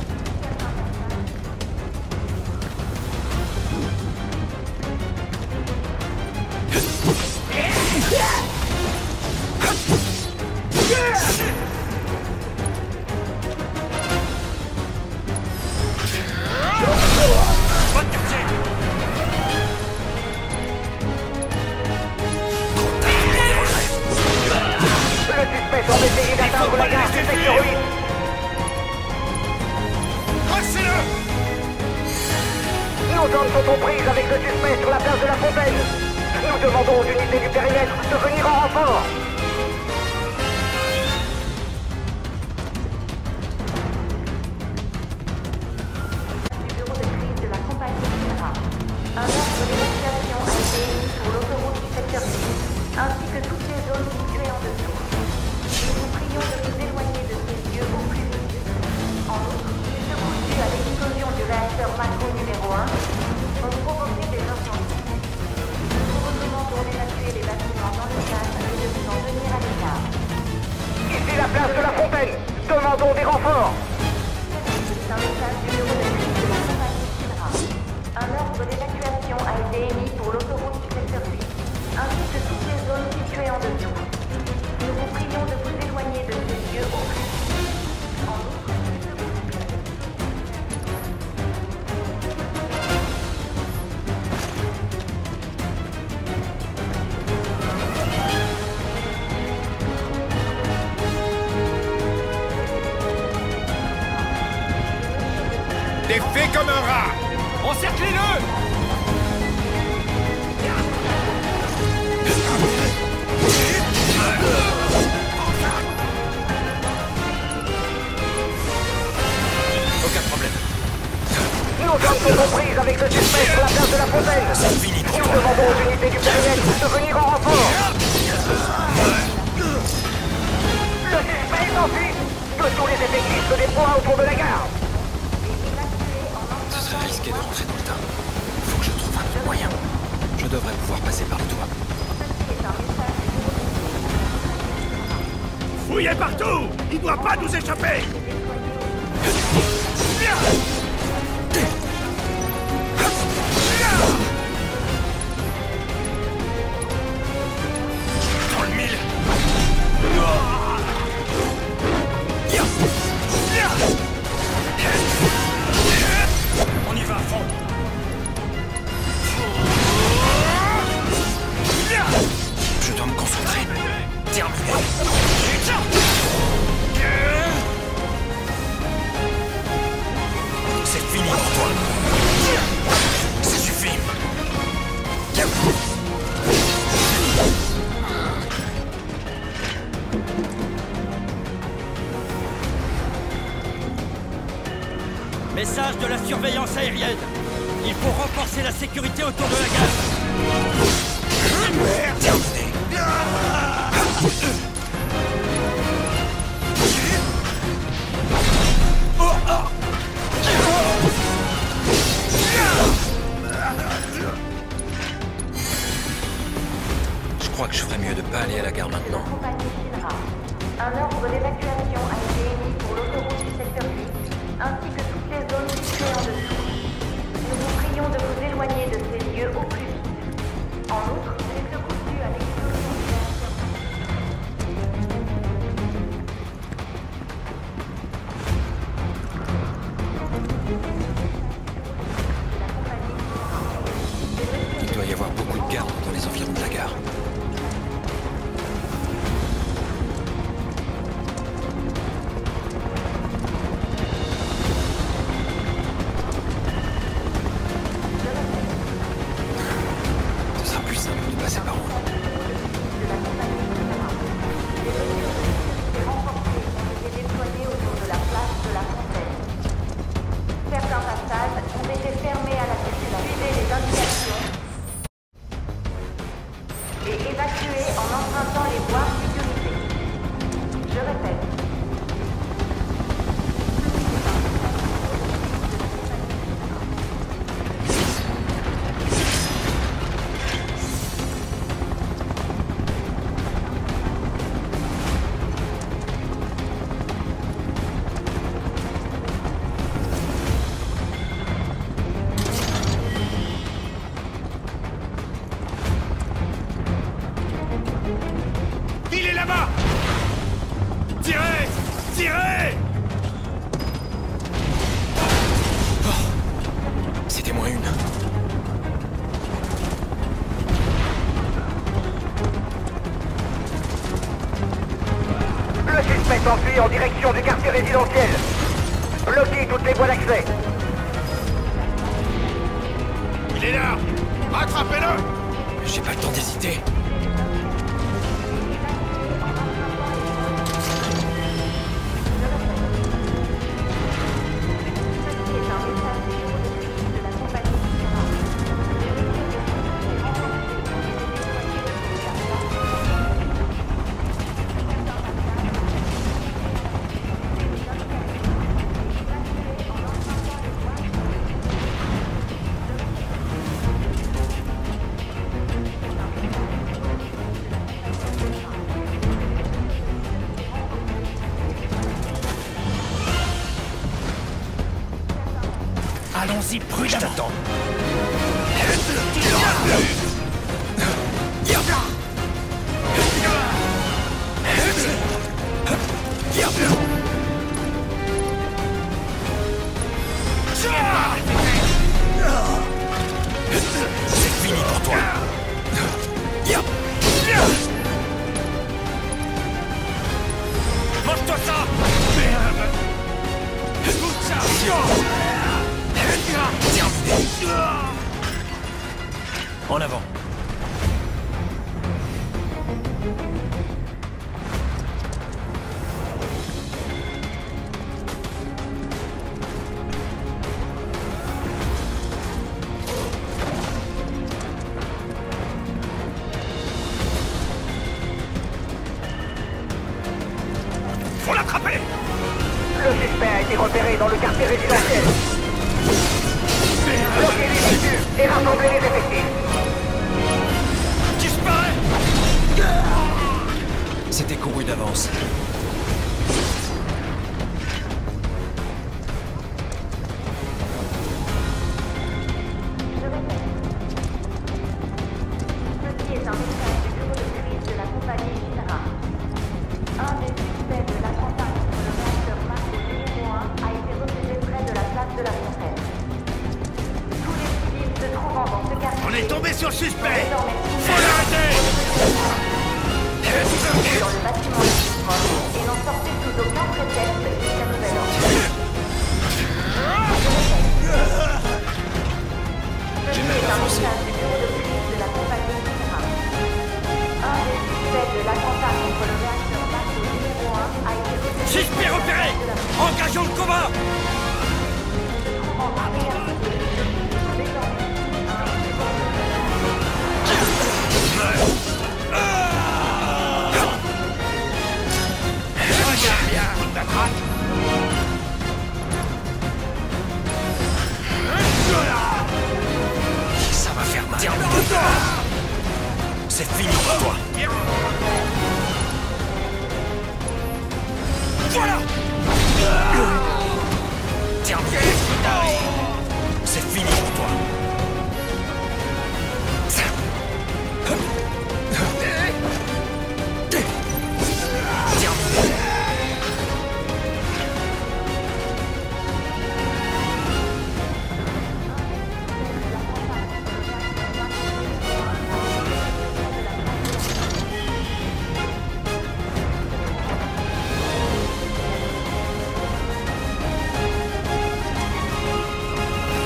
[SPEAKER 11] Va te cacher!
[SPEAKER 12] Le suspect semble essayer d'atteindre la gare du secteur 8.
[SPEAKER 11] Lâchez-le!
[SPEAKER 12] Nos hommes sont aux prises avec le suspect sur la place de la Fontaine. Nous demandons aux unités du périmètre de venir en renfort.
[SPEAKER 5] Du bureau de crise de la compagnie Shinra. Un ordre d'évacuation a été émis pour l'autoroute du secteur 6, ainsi que toutes les zones situées en dessous. Nous vous prions de vous éloigner de ces lieux au plus vite. En outre, les secours dus à l'explosion du réacteur macro numéro 1 ont provoqué des incendies. Nous vous recommandons d'évacuer les bâtiments dans le calme et de vous en tenir à l'écart.
[SPEAKER 12] Ici la place de la Fontaine. Demandons des renforts.
[SPEAKER 5] C'est un message du bureau de crise de la compagnie Shinra. Un ordre d'évacuation a été émis pour l'autoroute du secteur 8, ainsi que toutes les zones situées en dessous. Nous vous prions de vous éloigner de ces lieux au plus vite. En outre,
[SPEAKER 11] Lâchez-le!
[SPEAKER 8] Aucun problème.
[SPEAKER 12] Nos hommes sont comprises avec ce suspect sur la place de la Fontaine.
[SPEAKER 8] C'est fini pour
[SPEAKER 12] Nous
[SPEAKER 8] toi.
[SPEAKER 12] demandons aux unités du périmètre de venir en renfort. Le suspect s'enfuit. Que tous les effectifs se déploient autour de la gare.
[SPEAKER 8] Ce serait risqué de rentrer dans le tas. Faut que je trouve un autre moyen. Je devrais pouvoir passer par le toit.
[SPEAKER 11] Fouillez partout! Il doit pas nous échapper!
[SPEAKER 8] Dans le mille.
[SPEAKER 11] On y va à fond!
[SPEAKER 8] Je dois me concentrer. Terminé. C'est fini pour toi. Ça suffit.
[SPEAKER 11] Message de la surveillance aérienne. Il faut renforcer la sécurité autour de la gare.
[SPEAKER 8] Terminé. Je crois que je ferais mieux de pas aller à la gare maintenant.
[SPEAKER 5] Compagnie Shinra. Un ordre d'évacuation a été émis pour l'autoroute du secteur 8, ainsi que toutes les zones situées en dessous. Nous vous prions de vous éloigner de ces lieux au plus vite. En outre, les secours dus à l'explosion du réacteur.
[SPEAKER 8] Il doit y avoir beaucoup de gardes dans les environs de la gare. Ce sera plus simple de passer par où.
[SPEAKER 5] Les renforcés ont été déployés autour de la place de la Fontaine. Certains passages ont été fermés à la circulation. Suivez les indications et évacuez en empruntant les voies sécurisées. Je répète.
[SPEAKER 11] Il est là-bas! Tirez! Tirez!
[SPEAKER 8] C'était moins une.
[SPEAKER 12] Le suspect s'enfuit en direction du quartier résidentiel. Bloquez toutes les voies d'accès.
[SPEAKER 11] Il est là! Rattrapez-le!
[SPEAKER 8] J'ai pas le temps d'hésiter.
[SPEAKER 11] Allons-y prudemment!
[SPEAKER 8] J'attends. C'est fini pour toi.
[SPEAKER 11] Mange-toi ça! Merde! Écoute ça!
[SPEAKER 8] Terminé. En avant.
[SPEAKER 11] Faut l'attraper!
[SPEAKER 12] Le suspect a été repéré dans le quartier résidentiel. Bloquez les véhicules et rassemblez les effectifs.
[SPEAKER 11] Disparaît!
[SPEAKER 8] C'était couru d'avance.
[SPEAKER 5] Ceci est un message du bureau de crise de la compagnie Shinra. Un des suspects de l'attentat contre le réacteur Mako numéro 1 a été repéré près de la place de la Fontaine. Tous les civils se trouvant dans ce quartier...
[SPEAKER 11] On est tombé sur le suspect!
[SPEAKER 5] Désormais,
[SPEAKER 11] Faut l'arrêter!
[SPEAKER 5] dans le bâtiment de et n'en sortez sous aucun prétexte jusqu'à nouvel ordre. Ceci est un message du bureau de crise de la compagnie Shinra. Un des suspects de l'attentat contre le réacteur Mako numéro 1 a été repéré...
[SPEAKER 11] Suspect repéré! Engageons le combat!
[SPEAKER 8] Ça va faire mal. C'est fini pour toi.
[SPEAKER 11] Voilà!
[SPEAKER 8] Terminé. C'est fini pour toi. Terminé.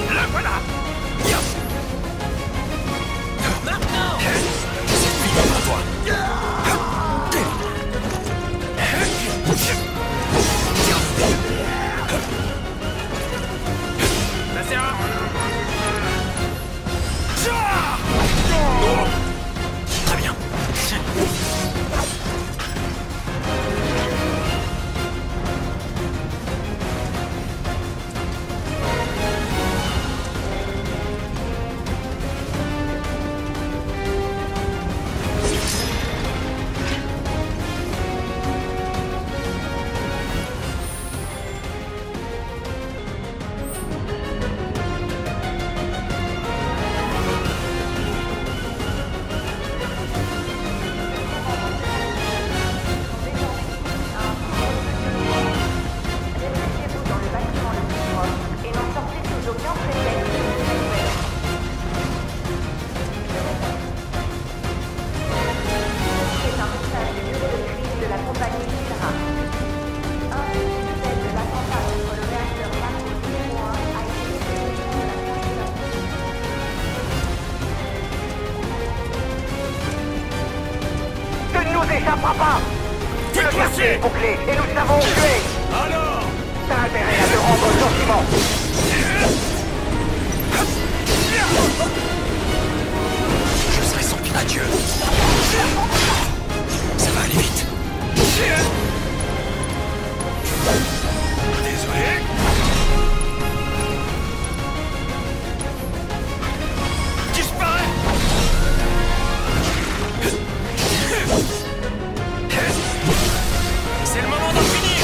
[SPEAKER 11] Le voilà!
[SPEAKER 8] Maintenant. C'est fini pour toi. Très bien.
[SPEAKER 5] Réfugiez-vous dans le bâtiment le plus proche et n'en sortez sous aucun prétexte jusqu'à nouvel ordre. C'est un message du bureau de crise de la compagnie Shinra. Un des suspects de l'attentat contre le réacteur Mako numéro 1 a été repéré près de la place de la Fontaine.
[SPEAKER 12] Tu ne nous échapperas pas. Le quartier est bouclé et nous savons où tu es.
[SPEAKER 11] Alors!
[SPEAKER 12] T'as intérêt à te rendre gentiment.
[SPEAKER 8] Je serai son adieu. Ça va aller vite.
[SPEAKER 11] Désolé! Disparaît! C'est le moment d'en finir!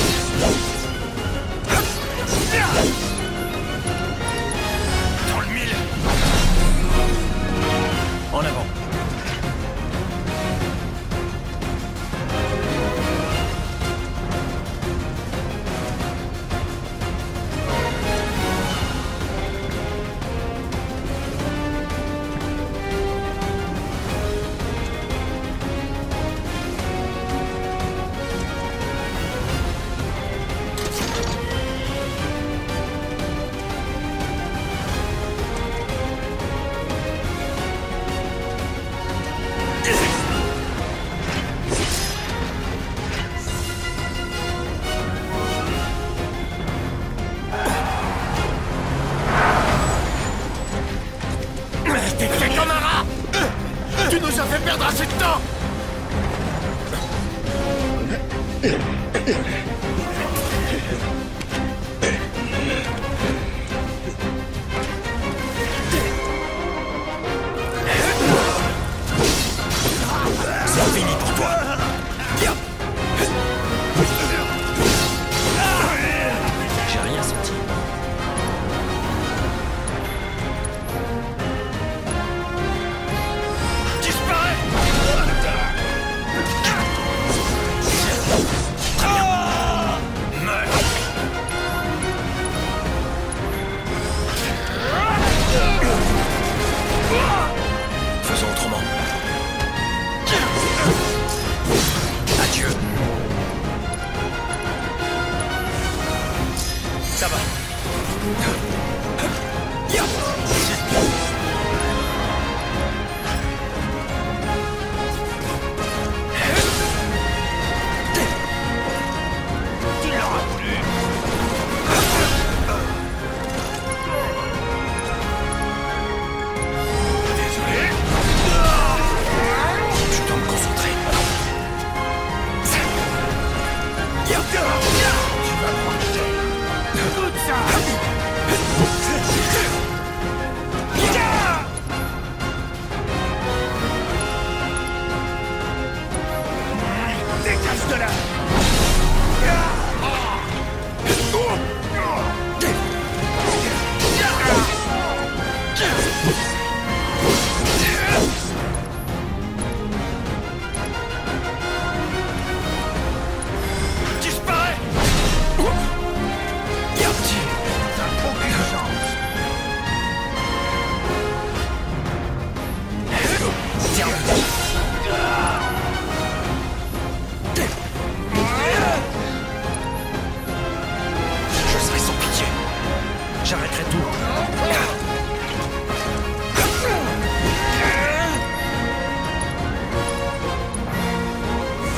[SPEAKER 11] a fait perdre assez de temps!
[SPEAKER 8] C'est fini pour toi. Viens. J'ai rien senti.
[SPEAKER 11] Disparais!
[SPEAKER 8] Faisons autrement. Adieu. Ça va.
[SPEAKER 11] Tu l'auras voulu! Désolé!
[SPEAKER 8] Je dois me concentrer.
[SPEAKER 11] Tu vas prendre cher! Écoute ça! Dégage de là! Disparais! T'as aucune chance!
[SPEAKER 8] Je serai sans pitié. J'arrêterai tout.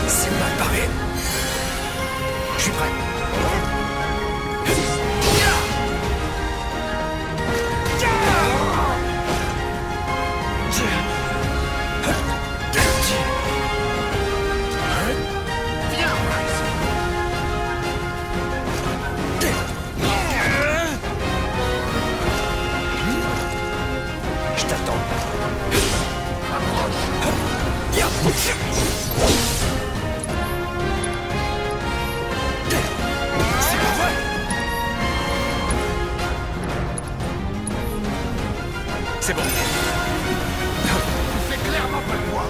[SPEAKER 8] C'est mal barré. Je suis prêt.
[SPEAKER 11] Viens par ici!
[SPEAKER 8] Je t'attends.
[SPEAKER 11] C'est pas vrai!
[SPEAKER 8] C'est bon.
[SPEAKER 11] Tu fais clairement pas de moi!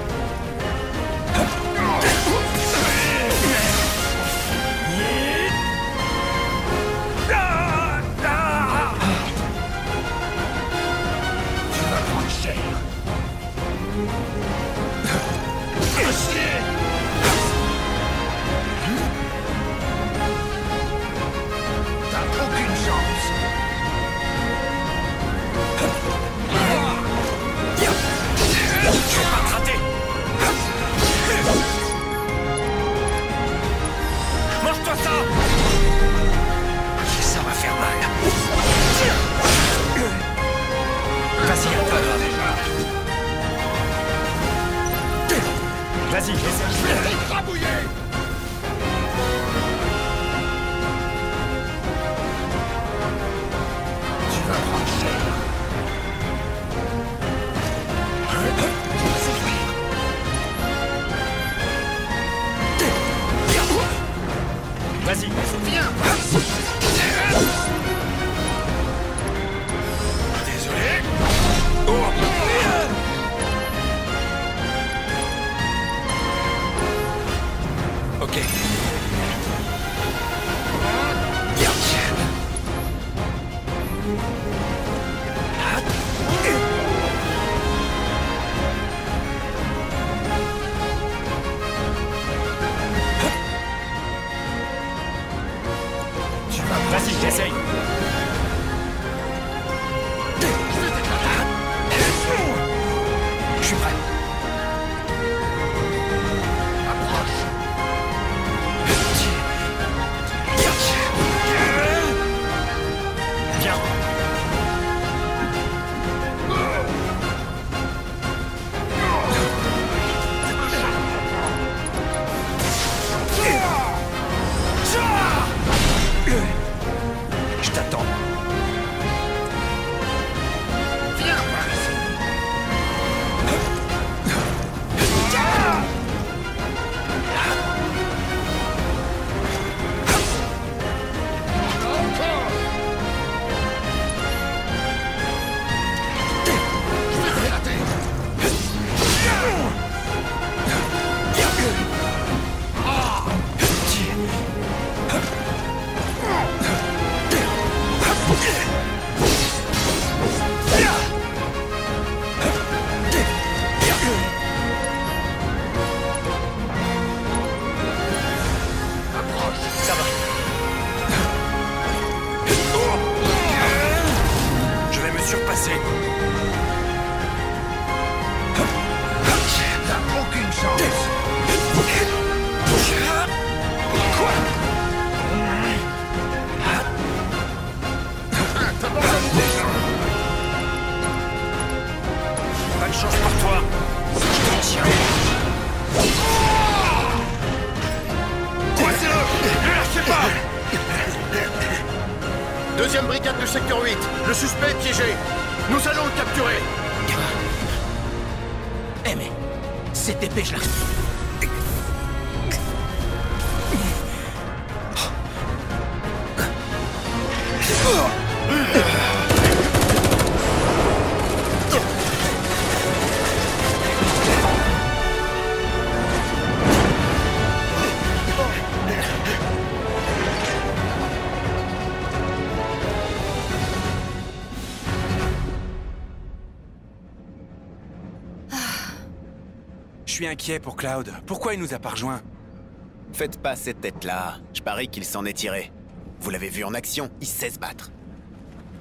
[SPEAKER 11] Tu vas prendre cher! T'as aucune chance!
[SPEAKER 8] Je vais pas te rater.
[SPEAKER 11] Mange-toi ça!
[SPEAKER 8] Ça va faire mal. Vas-y, attends. Vas-y, essaye.
[SPEAKER 11] Je vais t'écrabouiller! Tu vas prendre cher!
[SPEAKER 8] Vas-y.
[SPEAKER 11] Viens! Désolé!
[SPEAKER 9] secteur 8. Le suspect est piégé. Nous allons le capturer.
[SPEAKER 10] Eh mais... cette épée, je la...
[SPEAKER 4] Je suis inquiet pour Cloud. Pourquoi il nous a pas rejoints?
[SPEAKER 3] Faites pas cette tête-là. Je parie qu'il s'en est tiré. Vous l'avez vu en action, il sait se battre.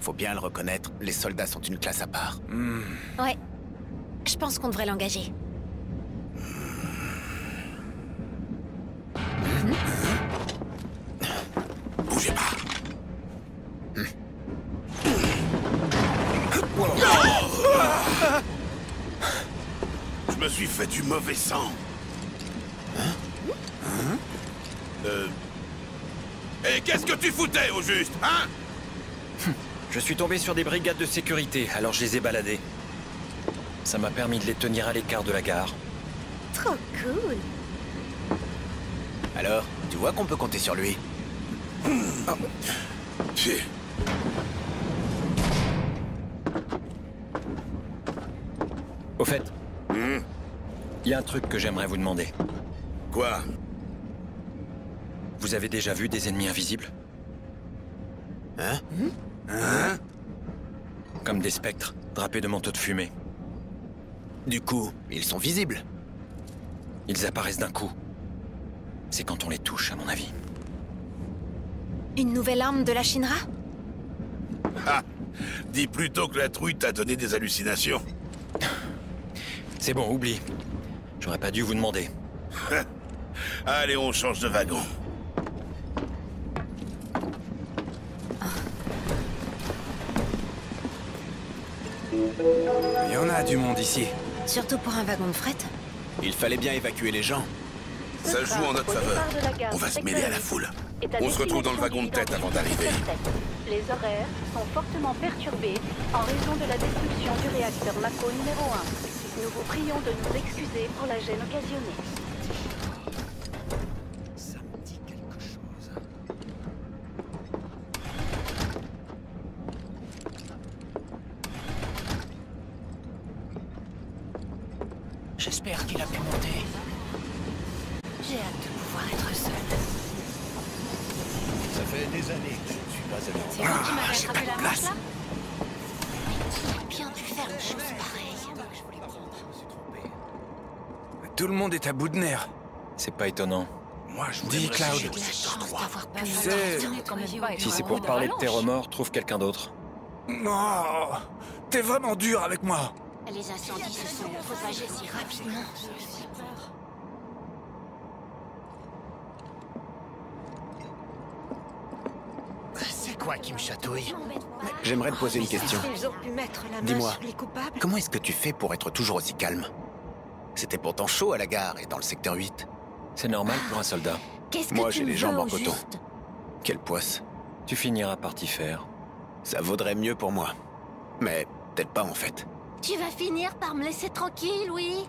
[SPEAKER 3] Faut bien le reconnaître, les soldats sont une classe à part.
[SPEAKER 2] Ouais. Je pense qu'on devrait l'engager.
[SPEAKER 1] Bougez pas. Je me suis fait du mauvais sang. Et qu'est-ce que tu foutais, au juste, hein?
[SPEAKER 8] Je suis tombé sur des brigades de sécurité, alors je les ai baladés. Ça m'a permis de les tenir à l'écart de la gare.
[SPEAKER 2] Trop cool.
[SPEAKER 3] Alors, tu vois qu'on peut compter sur lui.
[SPEAKER 1] Pied.
[SPEAKER 8] Au fait, il y a un truc que j'aimerais vous demander.
[SPEAKER 1] Quoi?
[SPEAKER 8] Vous avez déjà vu des ennemis invisibles?
[SPEAKER 3] Hein?
[SPEAKER 8] Comme des spectres, drapés de manteaux de fumée.
[SPEAKER 3] Du coup, ils sont visibles.
[SPEAKER 8] Ils apparaissent d'un coup. C'est quand on les touche, à mon avis.
[SPEAKER 2] Une nouvelle arme de la Shinra?
[SPEAKER 1] Ah! Dis plutôt que la trouille t'a donné des hallucinations.
[SPEAKER 8] C'est bon, oublie. J'aurais pas dû vous demander.
[SPEAKER 1] Allez, on change de wagon.
[SPEAKER 4] Il y en a du monde ici.
[SPEAKER 2] Surtout pour un wagon de fret.
[SPEAKER 3] Il fallait bien évacuer les gens.
[SPEAKER 1] Ça joue en notre faveur. On va se mêler à la foule. On se retrouve dans le wagon de tête avant d'arriver.
[SPEAKER 5] Les horaires sont fortement perturbés en raison de la destruction du réacteur Mako numéro 1. Nous vous prions de nous excuser pour la gêne occasionnée.
[SPEAKER 10] Ça me dit quelque chose. J'espère qu'il a pu monter.
[SPEAKER 7] J'ai hâte de pouvoir être seule.
[SPEAKER 10] Ça fait des années que je ne suis pas allé.
[SPEAKER 7] C'est vous qui m'avez
[SPEAKER 4] j'ai
[SPEAKER 7] attrapé
[SPEAKER 4] pas de
[SPEAKER 7] la manche
[SPEAKER 4] place.
[SPEAKER 7] là? Qui a bien pu faire une chose pareille?
[SPEAKER 4] Tout le monde est à bout de nerfs.
[SPEAKER 8] C'est pas étonnant.
[SPEAKER 4] Moi, je dis Cloud.
[SPEAKER 7] J'ai de la chance d'avoir pu
[SPEAKER 4] C'est...
[SPEAKER 8] Si c'est pour parler de tes remords, trouve quelqu'un d'autre.
[SPEAKER 4] Oh, t'es vraiment dur avec moi.
[SPEAKER 7] Les incendies se sont propagés si rapidement.
[SPEAKER 10] C'est quoi qui me chatouille?
[SPEAKER 3] J'aimerais te poser une question.
[SPEAKER 2] Ils ont pu mettre la main
[SPEAKER 3] Dis-moi,
[SPEAKER 2] sur les coupables.
[SPEAKER 3] comment est-ce que tu fais pour être toujours aussi calme? C'était pourtant chaud à la gare et dans le secteur 8.
[SPEAKER 8] C'est normal pour un soldat.
[SPEAKER 2] Qu'est-ce que
[SPEAKER 3] Moi,
[SPEAKER 2] tu
[SPEAKER 3] j'ai
[SPEAKER 2] me
[SPEAKER 3] les jambes
[SPEAKER 2] veux,
[SPEAKER 3] en
[SPEAKER 2] au
[SPEAKER 3] coton.
[SPEAKER 2] juste?
[SPEAKER 3] Quelle poisse.
[SPEAKER 8] Tu finiras par t'y faire.
[SPEAKER 3] Ça vaudrait mieux pour moi. Mais peut-être pas en fait.
[SPEAKER 7] Tu vas finir par me laisser tranquille, oui?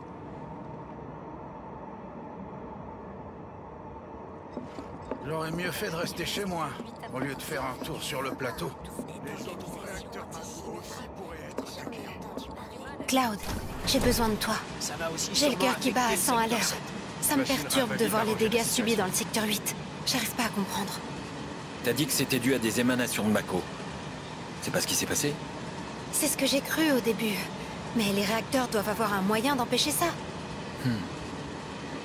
[SPEAKER 9] J'aurais mieux fait de rester chez moi, au lieu de faire un tour sur le plateau.
[SPEAKER 2] Cloud, j'ai besoin de toi. J'ai le cœur qui bat à 100 à l'heure. Ça me perturbe de voir les dégâts subis dans le secteur 8. J'arrive pas à comprendre.
[SPEAKER 8] T'as dit que c'était dû à des émanations de Mako. C'est pas ce qui s'est passé?
[SPEAKER 2] C'est ce que j'ai cru au début. Mais les réacteurs doivent avoir un moyen d'empêcher ça.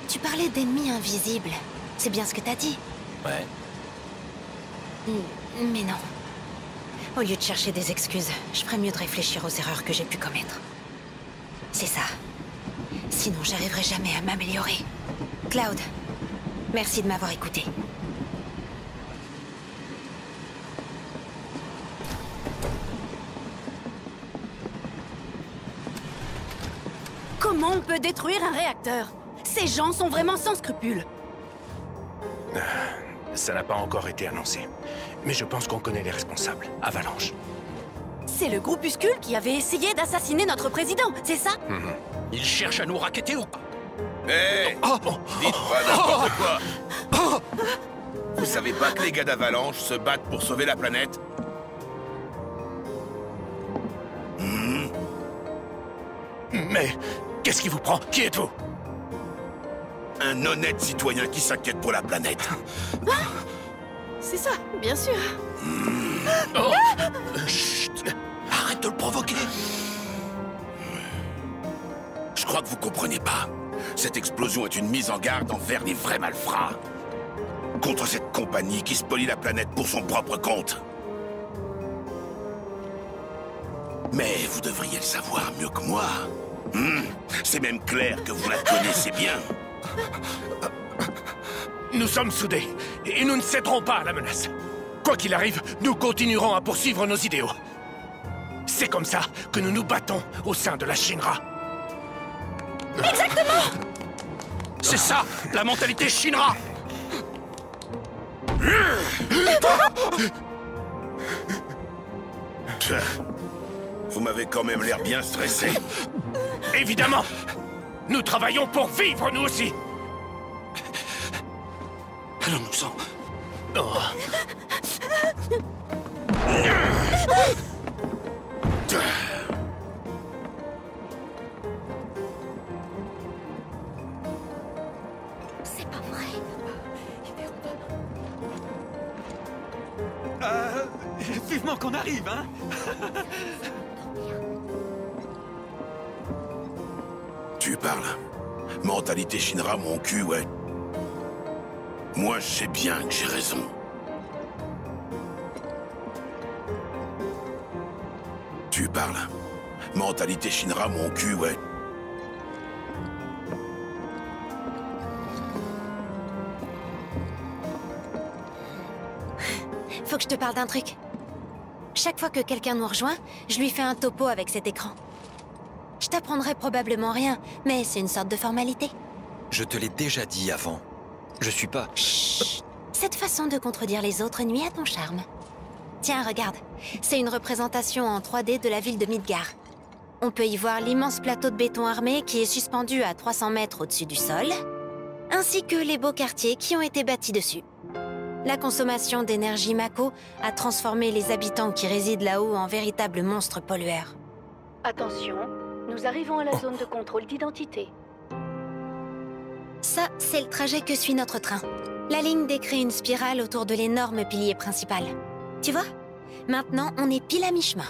[SPEAKER 2] Tu parlais d'ennemis invisibles. C'est bien ce que t'as dit.
[SPEAKER 8] Ouais.
[SPEAKER 2] Mais non. Au lieu de chercher des excuses, je ferais mieux de réfléchir aux erreurs que j'ai pu commettre. C'est ça. Sinon, j'arriverai jamais à m'améliorer. Cloud, merci de m'avoir écouté.
[SPEAKER 13] Comment on peut détruire un réacteur? Ces gens sont vraiment sans scrupules.
[SPEAKER 11] Ça n'a pas encore été annoncé. Mais je pense qu'on connaît les responsables. Avalanche.
[SPEAKER 7] C'est le groupuscule qui avait essayé d'assassiner notre président, c'est ça?
[SPEAKER 10] Il cherche à nous racketter ou pas?
[SPEAKER 1] Hé dites pas n'importe quoi. Vous savez pas que les gars d'Avalanche se battent pour sauver la planète?
[SPEAKER 11] Mais qu'est-ce qui vous prend? Qui êtes-vous?
[SPEAKER 1] Un honnête citoyen qui s'inquiète pour la planète.
[SPEAKER 7] C'est ça, bien sûr.
[SPEAKER 10] Chut! Arrête de le provoquer!
[SPEAKER 1] Je crois que vous comprenez pas. Cette explosion est une mise en garde envers les vrais malfrats. Contre cette compagnie qui spolie la planète pour son propre compte. Mais vous devriez le savoir mieux que moi. C'est même clair que vous la connaissez bien.
[SPEAKER 11] Nous sommes soudés, et nous ne céderons pas à la menace. Quoi qu'il arrive, nous continuerons à poursuivre nos idéaux. C'est comme ça que nous nous battons au sein de la Shinra.
[SPEAKER 7] Exactement!
[SPEAKER 10] C'est ça, la mentalité Shinra!
[SPEAKER 1] Vous m'avez quand même l'air bien stressé.
[SPEAKER 11] Évidemment! Nous travaillons pour vivre, nous aussi!
[SPEAKER 10] Allons-nous-en.
[SPEAKER 7] C'est pas vrai.
[SPEAKER 8] Vivement qu'on arrive, hein?
[SPEAKER 1] Tu parles. Mentalité Shinra, mon cul, ouais. Moi, je sais bien que j'ai raison. Tu parles. Mentalité Shinra, mon cul, ouais.
[SPEAKER 2] Faut que je te parle d'un truc. Chaque fois que quelqu'un nous rejoint, je lui fais un topo avec cet écran. Je t'apprendrai probablement rien, mais c'est une sorte de formalité.
[SPEAKER 8] Je te l'ai déjà dit avant. Je suis pas...
[SPEAKER 2] Chut. Cette façon de contredire les autres nuit à ton charme. Tiens, regarde. C'est une représentation en 3D de la ville de Midgar. On peut y voir l'immense plateau de béton armé qui est suspendu à 300 mètres au-dessus du sol, ainsi que les beaux quartiers qui ont été bâtis dessus. La consommation d'énergie Mako a transformé les habitants qui résident là-haut en véritables monstres pollueurs.
[SPEAKER 5] Attention, nous arrivons à la zone de contrôle d'identité.
[SPEAKER 2] Ça, c'est le trajet que suit notre train. La ligne décrit une spirale autour de l'énorme pilier principal. Tu vois? Maintenant, on est pile à mi-chemin.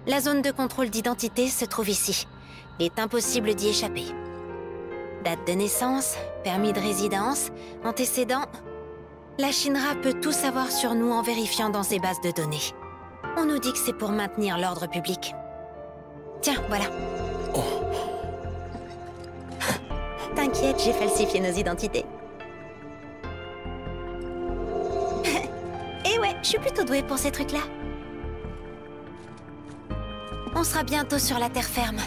[SPEAKER 2] La zone de contrôle d'identité se trouve ici. Il est impossible d'y échapper. Date de naissance, permis de résidence, antécédents... La Shinra peut tout savoir sur nous en vérifiant dans ses bases de données. On nous dit que c'est pour maintenir l'ordre public. Tiens, voilà. T'inquiète, j'ai falsifié nos identités. Et ouais, je suis plutôt douée pour ces trucs-là. On sera bientôt sur la terre ferme.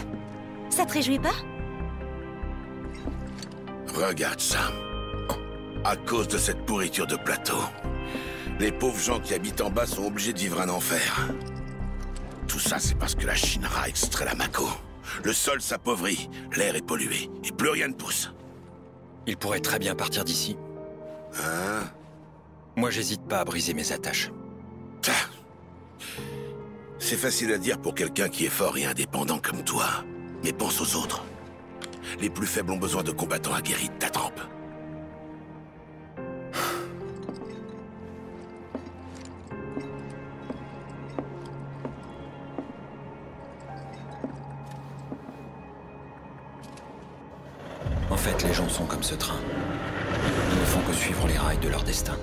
[SPEAKER 2] Ça te réjouit pas?
[SPEAKER 1] Regarde ça. À cause de cette pourriture de plateau, les pauvres gens qui habitent en bas sont obligés de vivre un enfer. Tout ça, c'est parce que la Shinra extrait la Mako. Le sol s'appauvrit, l'air est pollué, et plus rien ne pousse.
[SPEAKER 8] Il pourrait très bien partir d'ici.
[SPEAKER 1] Hein?
[SPEAKER 8] Moi, j'hésite pas à briser mes attaches.
[SPEAKER 1] C'est facile à dire pour quelqu'un qui est fort et indépendant comme toi. Mais pense aux autres. Les plus faibles ont besoin de combattants aguerris de ta trempe.
[SPEAKER 8] En fait, les gens sont comme ce train. Ils ne font que suivre les rails de leur destin.